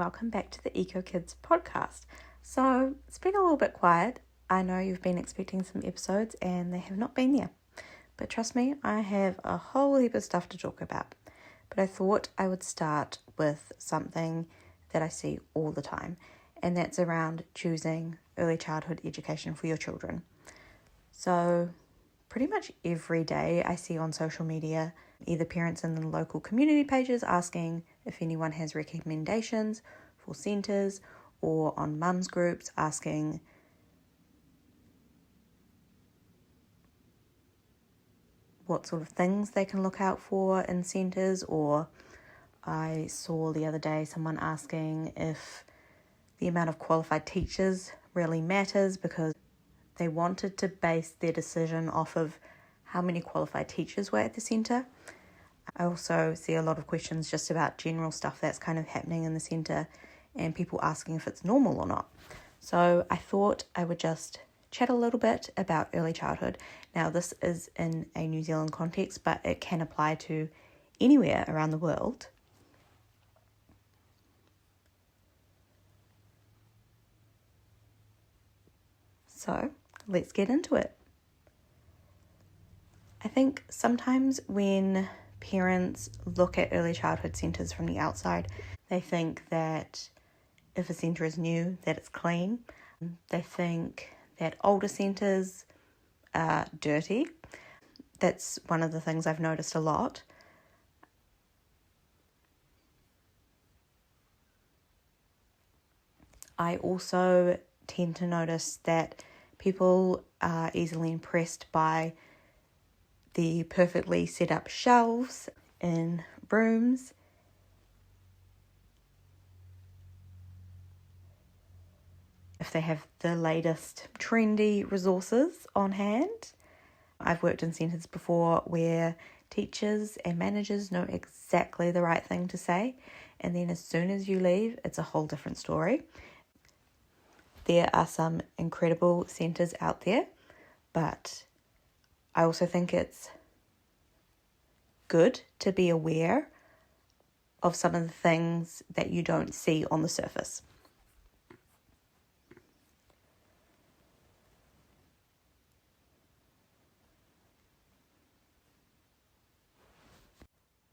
welcome back to the Eco Kids podcast. So it's been a little bit quiet. I know you've been expecting some episodes and they have not been there. But trust me, I have a whole heap of stuff to talk about. But I thought I would start with something that I see all the time, and that's around choosing early childhood education for your children. So pretty much every day I see on social media either parents in the local community pages asking if anyone has recommendations for centres, or on mums groups asking what sort of things they can look out for in centres. Or I saw the other day someone asking if the amount of qualified teachers really matters, because they wanted to base their decision off of how many qualified teachers were at the centre. I also see a lot of questions just about general stuff that's kind of happening in the centre and people asking if it's normal or not. So I thought I would just chat a little bit about early childhood. Now, this is in a New Zealand context, but it can apply to anywhere around the world. So let's get into it. I think sometimes when parents look at early childhood centres from the outside, they think that if a centre is new, that it's clean. They think that older centres are dirty. That's one of the things I've noticed a lot. I also tend to notice that people are easily impressed by the perfectly set up shelves in rooms. If they have the latest trendy resources on hand. I've worked in centres before where teachers and managers know exactly the right thing to say, and then as soon as you leave, it's a whole different story. There are some incredible centres out there, but I also think it's good to be aware of some of the things that you don't see on the surface.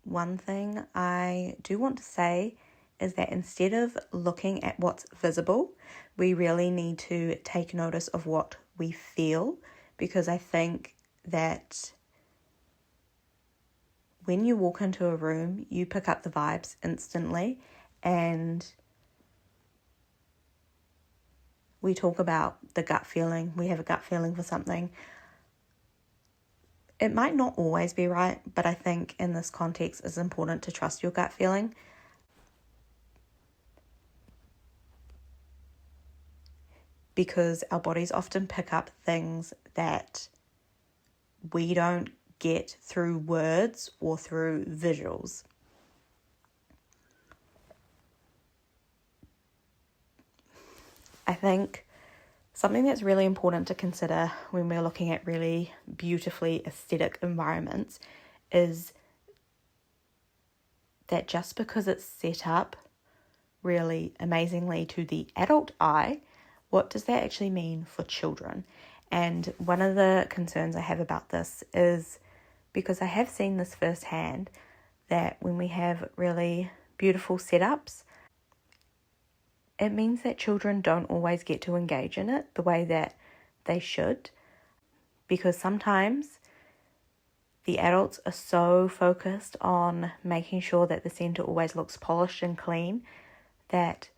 One thing I do want to say is that instead of looking at what's visible, we really need to take notice of what we feel, because I think that when you walk into a room, you pick up the vibes instantly, and we talk about the gut feeling. We have a gut feeling for something. It might not always be right, but I think in this context it's important to trust your gut feeling. Because our bodies often pick up things that we don't get through words or through visuals. I think something that's really important to consider when we're looking at really beautifully aesthetic environments is that just because it's set up really amazingly to the adult eye, what does that actually mean for children? And one of the concerns I have about this is because I have seen this firsthand, that when we have really beautiful setups, it means that children don't always get to engage in it the way that they should, because sometimes the adults are so focused on making sure that the centre always looks polished and clean that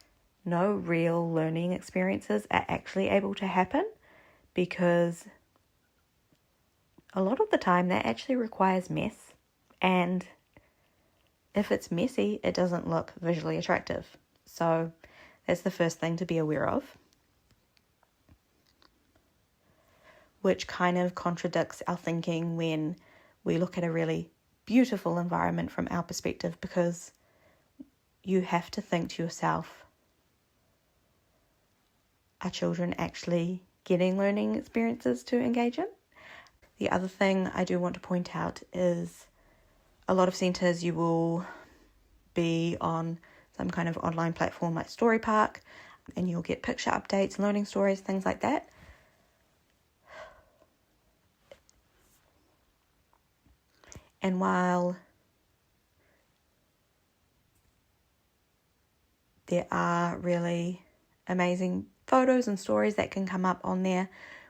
no real learning experiences are actually able to happen, because a lot of the time that actually requires mess, and if it's messy, it doesn't look visually attractive. So that's the first thing to be aware of, which kind of contradicts our thinking when we look at a really beautiful environment from our perspective, because you have to think to yourself, are children actually getting learning experiences to engage in? The other thing I do want to point out is a lot of centres you will be on some kind of online platform like Story Park, and you'll get picture updates, learning stories, things like that. And while there are really amazing photos and stories that can come up on there,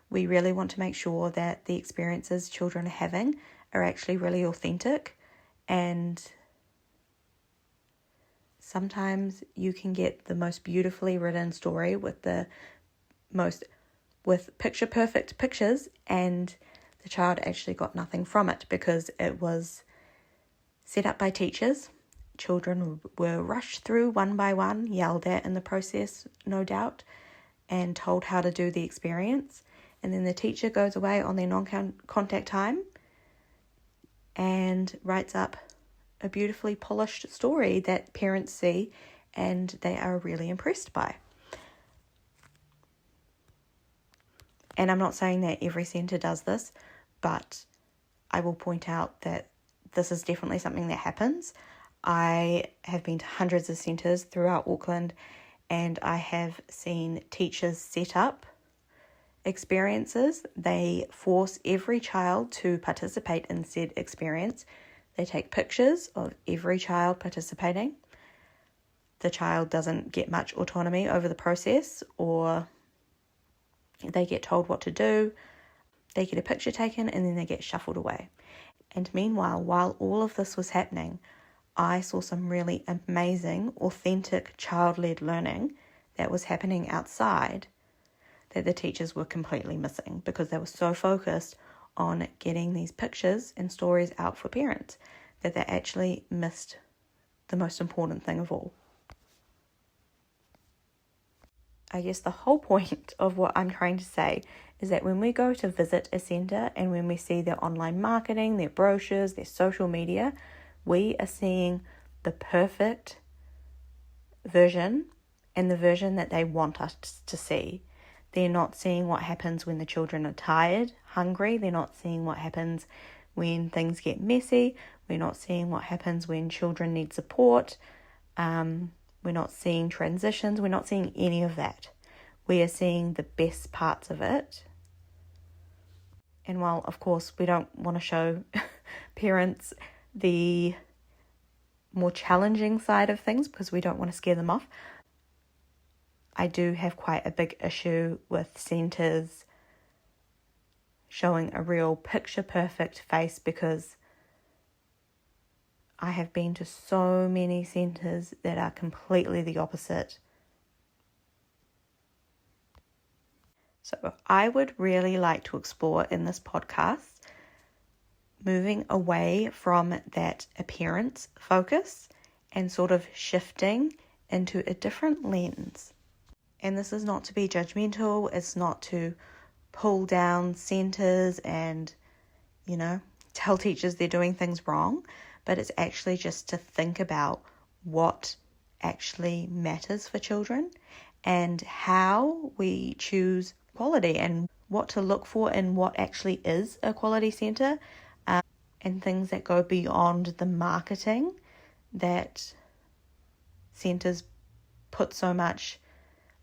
we really want to make sure that the experiences children are having are actually really authentic. And sometimes you can get the most beautifully written story with picture perfect pictures, and the child actually got nothing from it because it was set up by teachers. Children were rushed through one by one, yelled at in the process, no doubt, and told how to do the experience. And then the teacher goes away on their non-contact time and writes up a beautifully polished story that parents see and they are really impressed by. And I'm not saying that every centre does this, but I will point out that this is definitely something that happens. I have been to hundreds of centres throughout Auckland, and I have seen teachers set up experiences. They force every child to participate in said experience. They take pictures of every child participating. The child doesn't get much autonomy over the process, or they get told what to do. They get a picture taken and then they get shuffled away. And meanwhile, while all of this was happening, I saw some really amazing, authentic child-led learning that was happening outside that the teachers were completely missing because they were so focused on getting these pictures and stories out for parents that they actually missed the most important thing of all. I guess the whole point of what I'm trying to say is that when we go to visit a centre and when we see their online marketing, their brochures, their social media, we are seeing the perfect version and the version that they want us to see. They're not seeing what happens when the children are tired, hungry. They're not seeing what happens when things get messy. We're not seeing what happens when children need support. We're not seeing transitions. We're not seeing any of that. We are seeing the best parts of it. And while, of course, we don't want to show parents the more challenging side of things because we don't want to scare them off, I do have quite a big issue with centres showing a real picture-perfect face, because I have been to so many centres that are completely the opposite. So I would really like to explore in this podcast moving away from that appearance focus and sort of shifting into a different lens. And this is not to be judgmental, it's not to pull down centres and, tell teachers they're doing things wrong, but it's actually just to think about what actually matters for children and how we choose quality and what to look for and what actually is a quality centre, and things that go beyond the marketing that centres put so much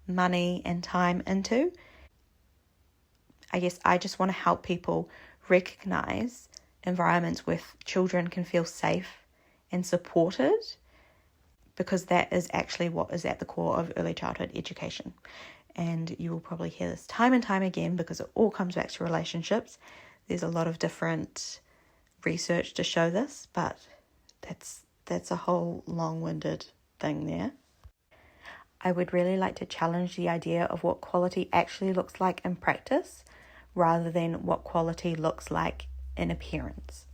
money and time into. I guess I just want to help people recognise environments where children can feel safe and supported, because that is actually what is at the core of early childhood education. And you will probably hear this time and time again because it all comes back to relationships. There's a lot of different research to show this, but that's a whole long-winded thing there. I would really like to challenge the idea of what quality actually looks like in practice rather than what quality looks like in appearance.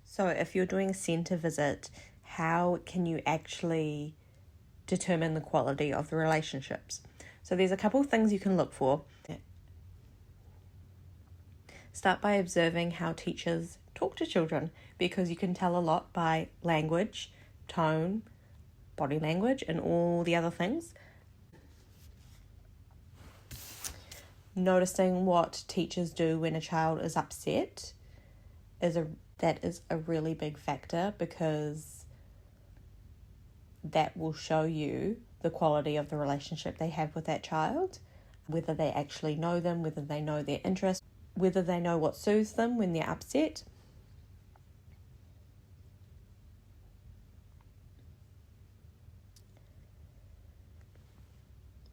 So if you're doing a centre visit, how can you actually determine the quality of the relationships? So there's a couple of things you can look for. Start by observing how teachers talk to children, because you can tell a lot by language, tone, body language, and all the other things. Noticing what teachers do when a child is upset that is a really big factor, because that will show you the quality of the relationship they have with that child, whether they actually know them, whether they know their interests, whether they know what soothes them when they're upset.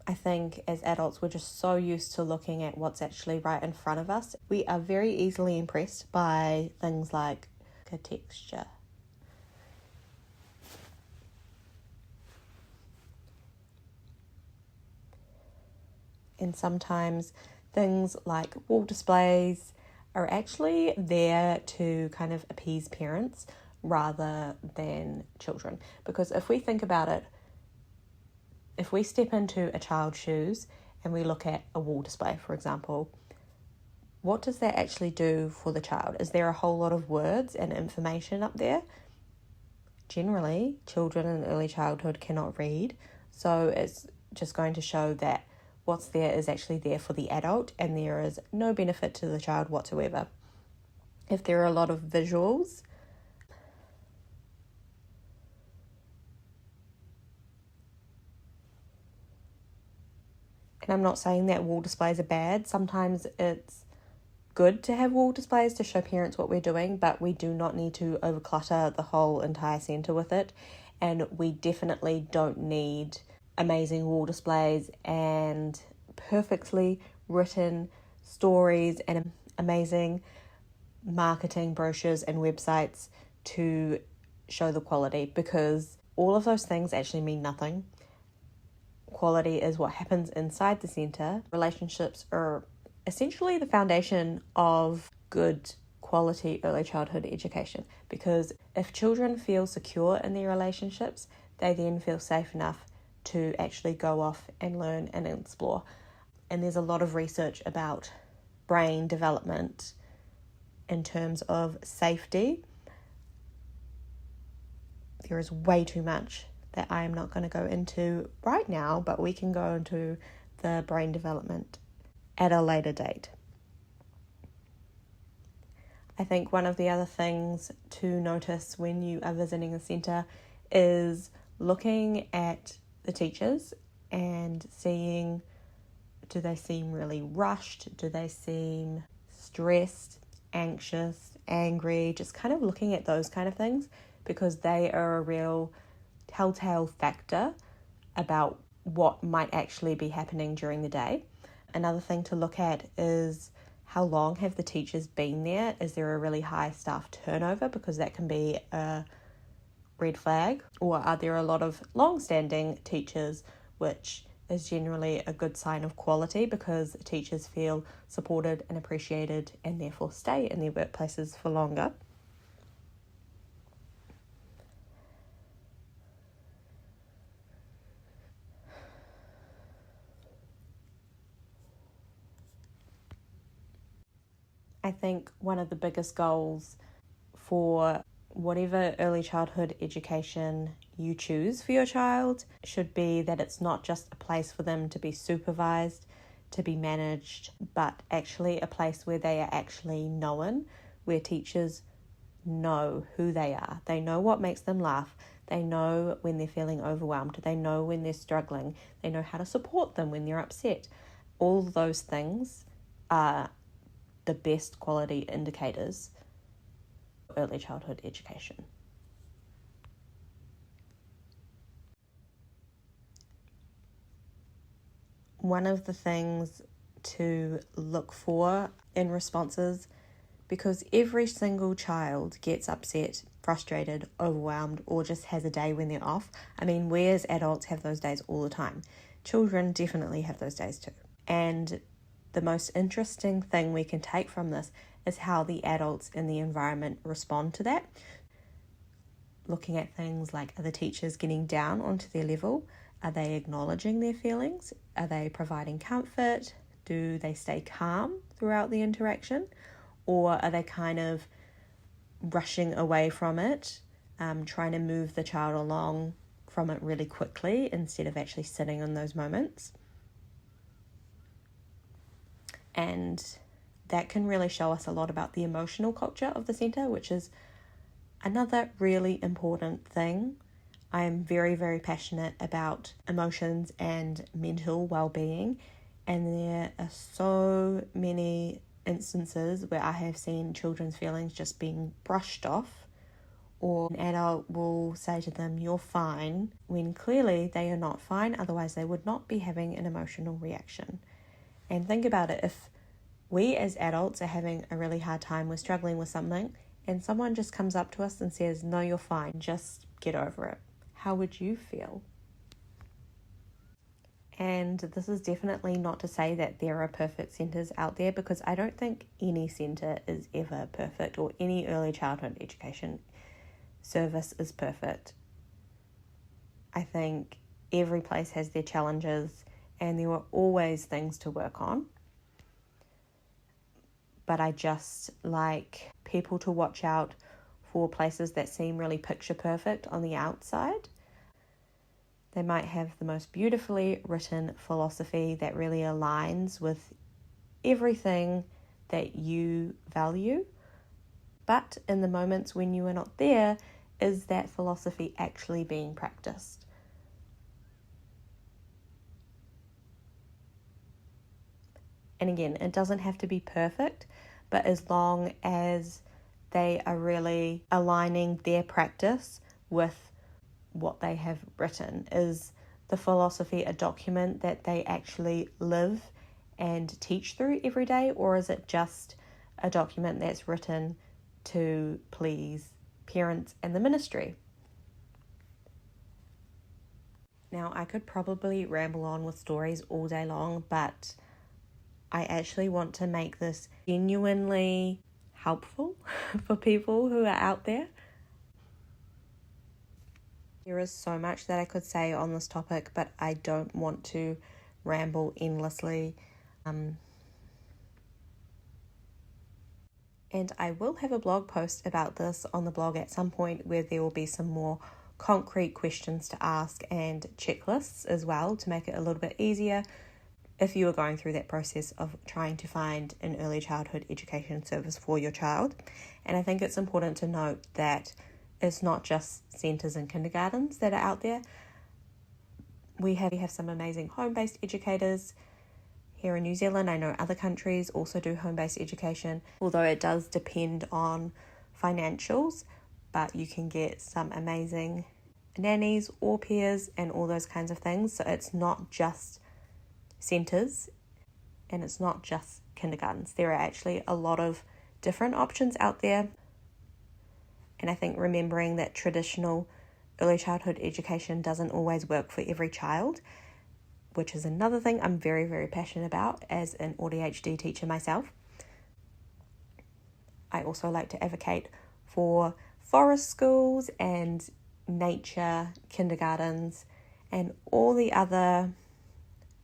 I think as adults, we're just so used to looking at what's actually right in front of us. We are very easily impressed by things like a texture. And sometimes things like wall displays are actually there to kind of appease parents rather than children. Because if we think about it, if we step into a child's shoes and we look at a wall display, for example, what does that actually do for the child? Is there a whole lot of words and information up there? Generally, children in early childhood cannot read, so it's just going to show that what's there is actually there for the adult and there is no benefit to the child whatsoever. If there are a lot of visuals, and I'm not saying that wall displays are bad, sometimes it's good to have wall displays to show parents what we're doing, but we do not need to overclutter the whole entire centre with it, and we definitely don't need amazing wall displays and perfectly written stories and amazing marketing brochures and websites to show the quality, because all of those things actually mean nothing. Quality is what happens inside the centre. Relationships are essentially the foundation of good quality early childhood education, because if children feel secure in their relationships, they then feel safe enough to actually go off and learn and explore. And there's a lot of research about brain development in terms of safety. There is way too much that I am not going to go into right now, but we can go into the brain development at a later date. I think one of the other things to notice when you are visiting a centre is looking at the teachers and seeing, do they seem really rushed? Do they seem stressed, anxious, angry? Just kind of looking at those kind of things, because they are a real telltale factor about what might actually be happening during the day. Another thing to look at is how long have the teachers been there? Is there a really high staff turnover? Because that can be a red flag. Or are there a lot of long-standing teachers, which is generally a good sign of quality, because teachers feel supported and appreciated and therefore stay in their workplaces for longer. I think one of the biggest goals for whatever early childhood education you choose for your child should be that it's not just a place for them to be supervised, to be managed, but actually a place where they are actually known, where teachers know who they are. They know what makes them laugh. They know when they're feeling overwhelmed. They know when they're struggling. They know how to support them when they're upset. All those things are the best quality indicators of early childhood education. One of the things to look for in responses, because every single child gets upset, frustrated, overwhelmed, or just has a day when they're off. I mean, we as adults have those days all the time. Children definitely have those days too. And the most interesting thing we can take from this is how the adults in the environment respond to that. Looking at things like, are the teachers getting down onto their level? Are they acknowledging their feelings? Are they providing comfort? Do they stay calm throughout the interaction? Or are they kind of rushing away from it, trying to move the child along from it really quickly instead of actually sitting in those moments? And that can really show us a lot about the emotional culture of the centre, which is another really important thing. I am very, very passionate about emotions and mental well-being, and there are so many instances where I have seen children's feelings just being brushed off, or an adult will say to them, "You're fine," when clearly they are not fine, otherwise they would not be having an emotional reaction. And think about it, if we as adults are having a really hard time, we're struggling with something, and someone just comes up to us and says, "No, you're fine, just get over it," how would you feel? And this is definitely not to say that there are perfect centres out there, because I don't think any centre is ever perfect, or any early childhood education service is perfect. I think every place has their challenges and there are always things to work on. But I just like people to watch out for places that seem really picture perfect on the outside. They might have the most beautifully written philosophy that really aligns with everything that you value. But in the moments when you are not there, is that philosophy actually being practiced? And again, it doesn't have to be perfect, but as long as they are really aligning their practice with what they have written. Is the philosophy a document that they actually live and teach through every day, or is it just a document that's written to please parents and the ministry? Now, I could probably ramble on with stories all day long, but I actually want to make this genuinely helpful for people who are out there. There is so much that I could say on this topic, but I don't want to ramble endlessly. And I will have a blog post about this on the blog at some point, where there will be some more concrete questions to ask and checklists as well, to make it a little bit easier if you are going through that process of trying to find an early childhood education service for your child. And I think it's important to note that it's not just centres and kindergartens that are out there. We have some amazing home-based educators here in New Zealand. I know other countries also do home-based education, although it does depend on financials, but you can get some amazing nannies, au pairs, and all those kinds of things. So it's not just centres and it's not just kindergartens. There are actually a lot of different options out there. And I think remembering that traditional early childhood education doesn't always work for every child, which is another thing I'm very, very passionate about as an ADHD teacher myself. I also like to advocate for forest schools and nature kindergartens and all the other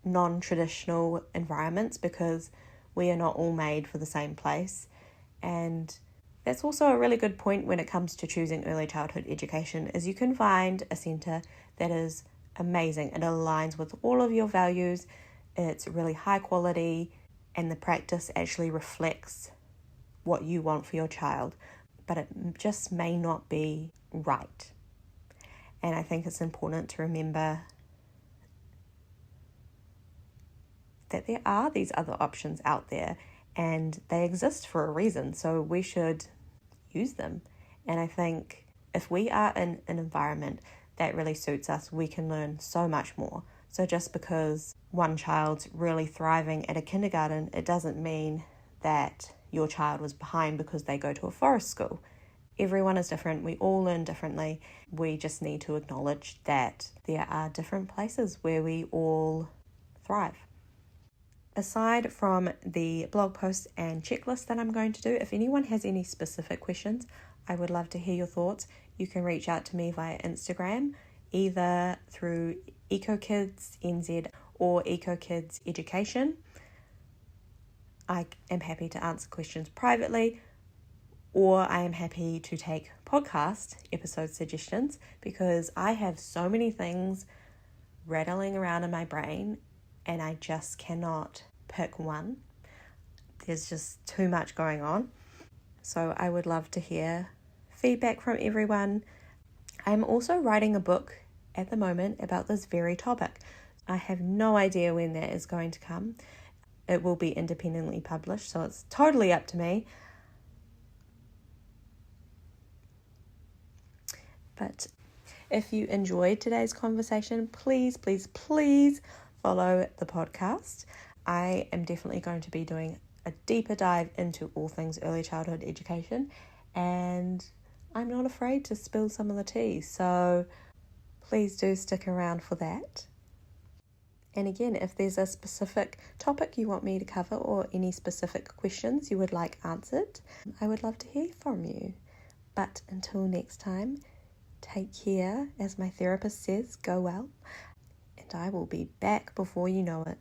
non-traditional environments, because we are not all made for the same place. And that's also a really good point when it comes to choosing early childhood education, is you can find a centre that is amazing. It aligns with all of your values, it's really high quality, and the practice actually reflects what you want for your child, but it just may not be right. And I think it's important to remember that there are these other options out there, and they exist for a reason, so we should use them. And I think if we are in an environment that really suits us, we can learn so much more. So just because one child's really thriving at a kindergarten, it doesn't mean that your child was behind because they go to a forest school. Everyone is different, we all learn differently. We just need to acknowledge that there are different places where we all thrive. Aside from the blog post and checklist that I'm going to do, if anyone has any specific questions, I would love to hear your thoughts. You can reach out to me via Instagram, either through EcoKidsNZ or EcoKids Education. I am happy to answer questions privately, or I am happy to take podcast episode suggestions, because I have so many things rattling around in my brain and I just cannot pick one. There's just too much going on. So I would love to hear feedback from everyone. I'm also writing a book at the moment about this very topic. I have no idea when that is going to come. It will be independently published, so it's totally up to me. But if you enjoyed today's conversation, please follow the podcast. I am definitely going to be doing a deeper dive into all things early childhood education, and I'm not afraid to spill some of the tea, so please do stick around for that. And again, if there's a specific topic you want me to cover or any specific questions you would like answered, I would love to hear from you. But until next time, take care. As my therapist says, go well. And I will be back before you know it.